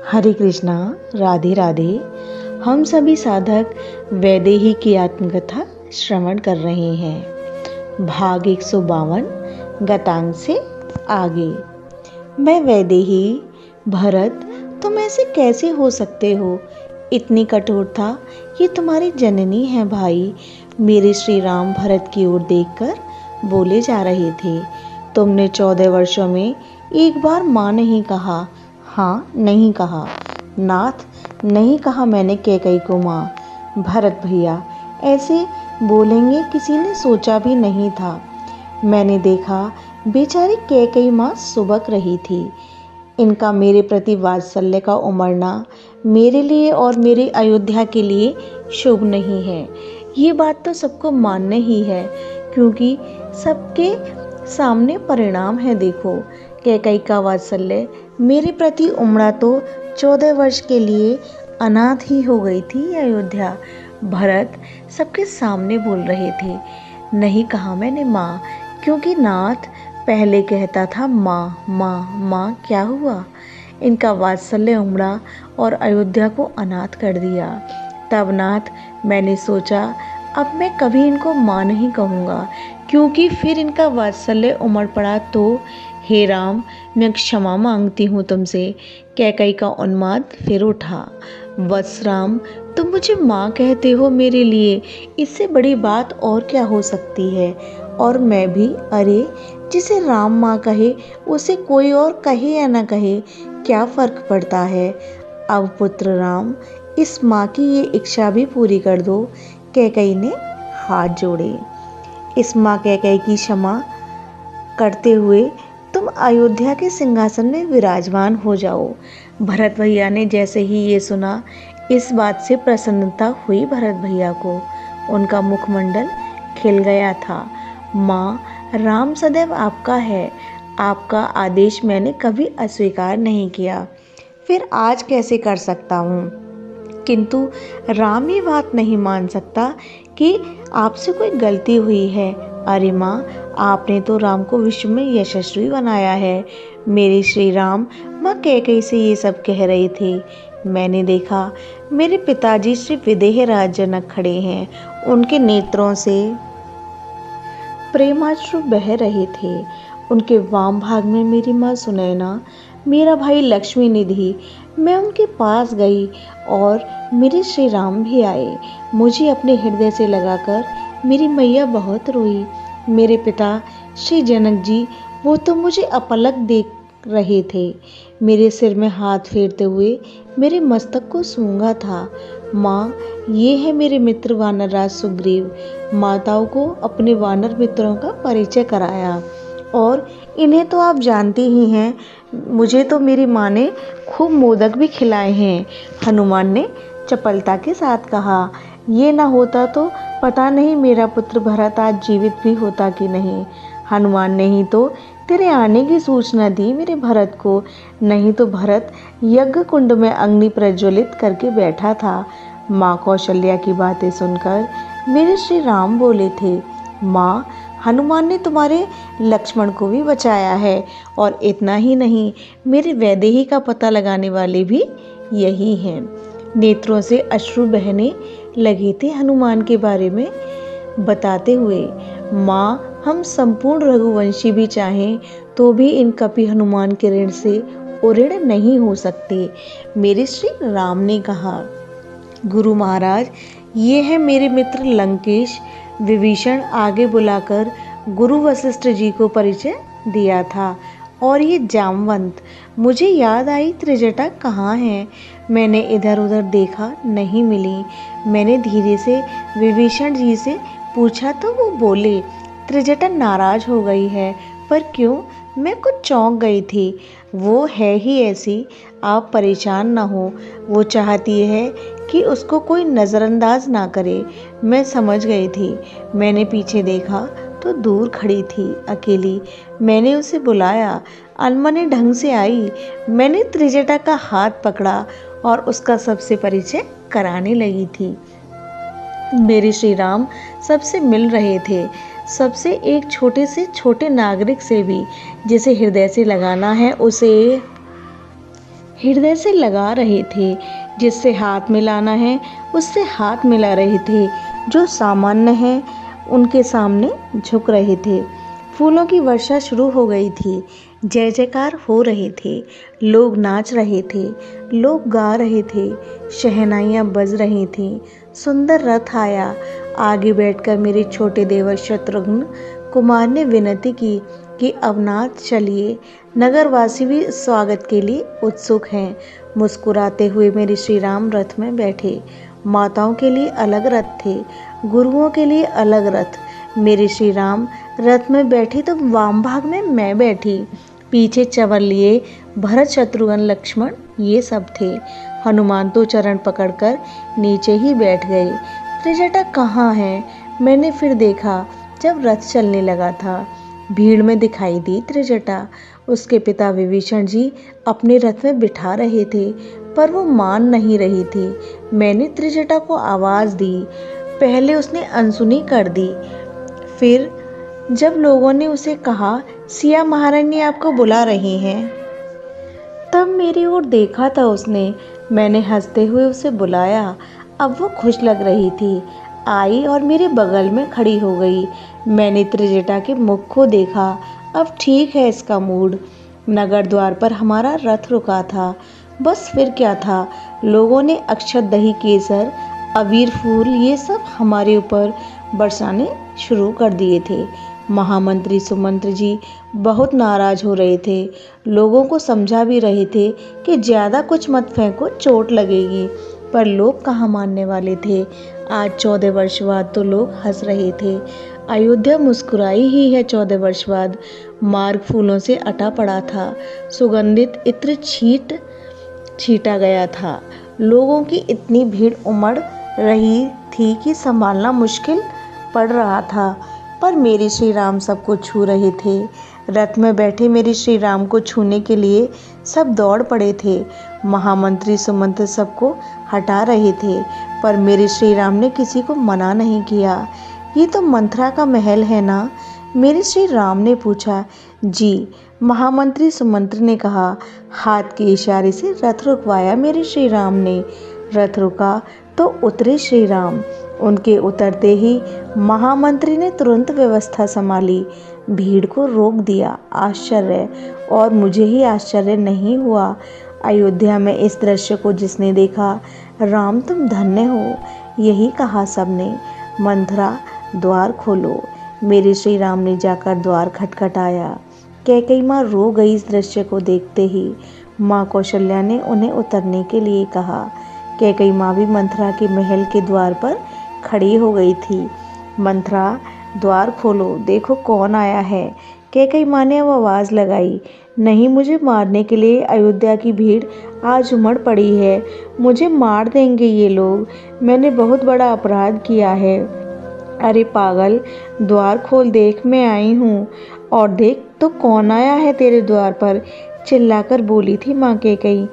हरे कृष्णा, राधे राधे। हम सभी साधक वैदेही की आत्मकथा श्रवण कर रहे हैं। भाग 152 गतांग से आगे। मैं वैदेही। भरत, तुम ऐसे कैसे हो सकते हो? इतनी कठोरता, ये तुम्हारी जननी है भाई। मेरे श्री राम भरत की ओर देखकर बोले जा रहे थे। तुमने 14 वर्षों में एक बार माँ नहीं कहा। हाँ, नहीं कहा नाथ, नहीं कहा मैंने कैकई को माँ। भरत भैया, ऐसे बोलेंगे किसी ने सोचा भी नहीं था। मैंने देखा बेचारी कैकई माँ सुबक रही थी। इनका मेरे प्रति वात्सल्य का उमड़ना मेरे लिए और मेरे अयोध्या के लिए शुभ नहीं है। ये बात तो सबको मानना ही है, क्योंकि सबके सामने परिणाम है। देखो, कैकई का वात्सल्य मेरे प्रति उमड़ा तो 14 वर्ष के लिए अनाथ ही हो गई थी अयोध्या। भरत सबके सामने बोल रहे थे। नहीं कहा मैंने माँ, क्योंकि नाथ पहले कहता था माँ माँ माँ। क्या हुआ? इनका वात्सल्य उमड़ा और अयोध्या को अनाथ कर दिया। तब नाथ मैंने सोचा, अब मैं कभी इनको माँ नहीं कहूँगा, क्योंकि फिर इनका वात्सल्य उमड़ पड़ा तो हे राम, मैं क्षमा मांगती हूँ तुमसे। कैकई का उन्माद फिर उठा। वत्स राम, तुम मुझे माँ कहते हो मेरे लिए, इससे बड़ी बात और क्या हो सकती है? और मैं भी, अरे जिसे राम माँ कहे उसे कोई और कहे या ना कहे, क्या फर्क पड़ता है? अब पुत्र राम, इस माँ की ये इच्छा भी पूरी कर दो। कैकई ने हाथ जोड़े। इस माँ कैकई की क्षमा करते हुए तुम अयोध्या के सिंहासन में विराजमान हो जाओ। भरत भैया ने जैसे ही ये सुना, इस बात से प्रसन्नता हुई भरत भैया को। उनका मुखमंडल खिल गया था। माँ, राम सदैव आपका है। आपका आदेश मैंने कभी अस्वीकार नहीं किया, फिर आज कैसे कर सकता हूँ? किंतु राम ये बात नहीं मान सकता कि आपसे कोई गलती हुई है। अरे माँ, आपने तो राम को विश्व में यशस्वी बनाया है। मेरे श्री राम माँ कैकई से ये सब कह रही थी। मैंने देखा मेरे पिताजी श्री विदेह राज जनक खड़े हैं। उनके नेत्रों से प्रेमाश्रु बह रहे थे। उनके वाम भाग में मेरी माँ सुनैना, मेरा भाई लक्ष्मी निधि। मैं उनके पास गई और मेरे श्री राम भी आए। मुझे अपने हृदय से लगाकर मेरी मैया बहुत रोई। मेरे पिता श्री जनक जी, वो तो मुझे अपलक देख रहे थे। मेरे सिर में हाथ फेरते हुए मेरे मस्तक को सूंघा था। माँ, ये है मेरे मित्र वानर राज सुग्रीव। माताओं को अपने वानर मित्रों का परिचय कराया, और इन्हें तो आप जानती ही हैं। मुझे तो मेरी माँ ने खूब मोदक भी खिलाए हैं। हनुमान ने चपलता के साथ कहा। ये ना होता तो पता नहीं मेरा पुत्र भरत आज जीवित भी होता कि नहीं। हनुमान ने ही तो तेरे आने की सूचना दी मेरे भरत को, नहीं तो भरत यज्ञ कुंड में अग्नि प्रज्वलित करके बैठा था। माँ कौशल्या की बातें सुनकर मेरे श्री राम बोले थे, माँ, हनुमान ने तुम्हारे लक्ष्मण को भी बचाया है, और इतना ही नहीं, मेरे वैदेही का पता लगाने वाले भी यही हैं। नेत्रों से अश्रु बहने लगे थे हनुमान के बारे में बताते हुए। माँ, हम संपूर्ण रघुवंशी भी चाहें तो भी इन कपि हनुमान के ऋण से उऋण नहीं हो सकते। मेरे श्री राम ने कहा, गुरु महाराज, ये है मेरे मित्र लंकेश। विभीषण आगे बुलाकर गुरु वशिष्ठ जी को परिचय दिया था। और ये जामवंत। मुझे याद आई त्रिजटा कहाँ है। मैंने इधर उधर देखा, नहीं मिली। मैंने धीरे से विभीषण जी से पूछा तो वो बोले, त्रिजटा नाराज हो गई है। पर क्यों? मैं कुछ चौंक गई थी। वो है ही ऐसी, आप परेशान ना हो। वो चाहती है कि उसको कोई नज़रअंदाज ना करे। मैं समझ गई थी। मैंने पीछे देखा तो दूर खड़ी थी अकेली। मैंने उसे बुलाया, अनमने ढंग से आई। मैंने त्रिजटा का हाथ पकड़ा और उसका सबसे परिचय कराने लगी थी। मेरे श्री राम सबसे मिल रहे थे, सबसे एक छोटे से छोटे नागरिक से भी, जिसे हृदय से लगाना है उसे हृदय से लगा रहे थे। जिससे हाथ मिलाना है उससे हाथ मिला रहे थे। जो सामान्य है उनके सामने झुक रहे थे। फूलों की वर्षा शुरू हो गई थी। जय जयकार हो रहे थे। लोग नाच रहे थे। लोग गा रहे थे। शहनाइयाँ बज रही थीं। सुंदर रथ आया। आगे बैठकर मेरे छोटे देवर शत्रुघ्न कुमार ने विनती की कि अवनाथ चलिए। नगरवासी भी स्वागत के लिए उत्सुक हैं। मुस्कुराते हुए मेरे श्री राम रथ में बैठे। माताओं के लिए अलग रथ थे, गुरुओं के लिए अलग रथ। मेरे श्री राम रथ में बैठी तो वाम भाग में मैं बैठी। पीछे चवर लिए भरत शत्रुघ्न लक्ष्मण ये सब थे। हनुमान तो चरण पकड़कर नीचे ही बैठ गए। त्रिजटा कहाँ है? मैंने फिर देखा जब रथ चलने लगा था। भीड़ में दिखाई दी त्रिजटा। उसके पिता विभीषण जी अपने रथ में बिठा रहे थे, पर वो मान नहीं रही थी। मैंने त्रिजटा को आवाज़ दी। पहले उसने अनसुनी कर दी। फिर जब लोगों ने उसे कहा सिया महारानी आपको बुला रही हैं, तब मेरी ओर देखा था उसने। मैंने हंसते हुए उसे बुलाया। अब वो खुश लग रही थी। आई और मेरे बगल में खड़ी हो गई। मैंने त्रिजटा के मुख को देखा। अब ठीक है इसका मूड। नगर द्वार पर हमारा रथ रुका था। बस फिर क्या था, लोगों ने अक्षत दही केसर अबीर फूल ये सब हमारे ऊपर बरसाने शुरू कर दिए थे। महामंत्री सुमंत्र जी बहुत नाराज हो रहे थे। लोगों को समझा भी रहे थे कि ज़्यादा कुछ मत फेंको, चोट लगेगी। पर लोग कहाँ मानने वाले थे। आज 14 वर्ष बाद तो लोग हंस रहे थे। अयोध्या मुस्कुराई ही है 14 वर्ष बाद। मार्ग फूलों से अटा पड़ा था। सुगंधित इत्र छीटा गया था। लोगों की इतनी भीड़ उमड़ रही थी कि संभालना मुश्किल पड़ रहा था। पर मेरे श्री राम सबको छू रहे थे। रथ में बैठे मेरे श्री राम को छूने के लिए सब दौड़ पड़े थे। महामंत्री सुमंत्र सबको हटा रहे थे, पर मेरे श्री राम ने किसी को मना नहीं किया। ये तो मंथरा का महल है ना? मेरे श्री राम ने पूछा। जी, महामंत्री सुमंत्र ने कहा। हाथ के इशारे से रथ रुकवाया मेरे श्री राम ने। रथ रुका तो उतरे श्री राम। उनके उतरते ही महामंत्री ने तुरंत व्यवस्था संभाली। भीड़ को रोक दिया। आश्चर्य, और मुझे ही आश्चर्य नहीं हुआ। अयोध्या में इस दृश्य को जिसने देखा, राम तुम धन्य हो, यही कहा सबने। मंथरा द्वार खोलो। मेरे श्री राम ने जाकर द्वार खटखटाया। कैकेयी माँ रो गई इस दृश्य को देखते ही। माँ कौशल्या ने उन्हें उतरने के लिए कहा। कैकेयी माँ भी मंथरा के महल के द्वार पर खड़ी हो गई थी। मंथरा द्वार खोलो, देखो कौन आया है। कैकेयी माँ ने अब आवाज़ लगाई। नहीं, मुझे मारने के लिए अयोध्या की भीड़ आज उमड़ पड़ी है। मुझे मार देंगे ये लोग। मैंने बहुत बड़ा अपराध किया है। अरे पागल, द्वार खोल, देख मैं आई हूँ। और देख तो कौन आया है तेरे द्वार पर, चिल्लाकर बोली थी माँ कैकेयी।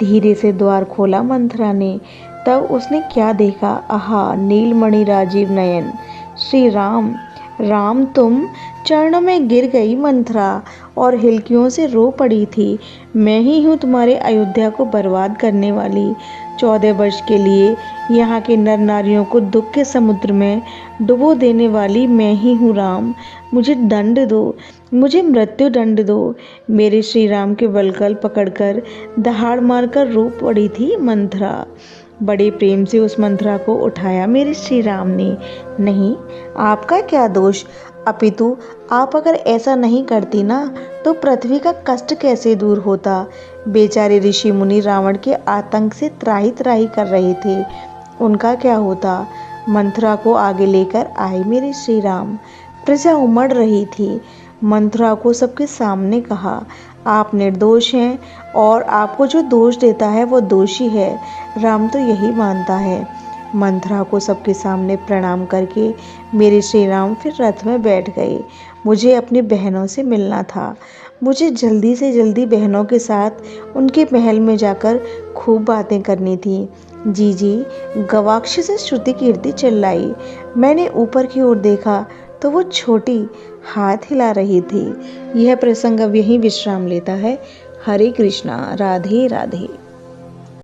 धीरे से द्वार खोला मंथरा ने। तब उसने क्या देखा, आहा, नीलमणि राजीव नयन। श्री राम, राम तुम। चरणों में गिर गई मंथरा और हिलकियों से रो पड़ी थी। मैं ही हूँ तुम्हारे अयोध्या को बर्बाद करने वाली। 14 वर्ष के लिए यहाँ के नर नारियों को दुख के समुद्र में डुबो देने वाली मैं ही हूँ राम। मुझे दंड दो, मुझे मृत्यु दंड दो। मेरे श्री राम के वलकल पकड़कर दहाड़ मारकर रो पड़ी थी मंथरा। बड़े प्रेम से उस मंथरा को उठाया मेरे श्री राम ने। नहीं, आपका क्या दोष, अपितु आप अगर ऐसा नहीं करती ना तो पृथ्वी का कष्ट कैसे दूर होता। बेचारे ऋषि मुनि रावण के आतंक से त्राही त्राही कर रहे थे, उनका क्या होता। मंथरा को आगे लेकर आए मेरे श्री राम। प्रजा उमड़ रही थी। मंथरा को सबके सामने कहा, आप निर्दोष हैं और आपको जो दोष देता है वो दोषी है। राम तो यही मानता है। मंथरा को सबके सामने प्रणाम करके मेरे श्री राम फिर रथ में बैठ गए। मुझे अपनी बहनों से मिलना था। मुझे जल्दी से जल्दी बहनों के साथ उनके महल में जाकर खूब बातें करनी थी। जी, गवाक्ष से श्रुति कीर्ति चिल्लाई। मैंने ऊपर की ओर देखा तो वो छोटी हाथ हिला रही थी। यह प्रसंग अब यहीं विश्राम लेता है। हरे कृष्णा, राधे राधे।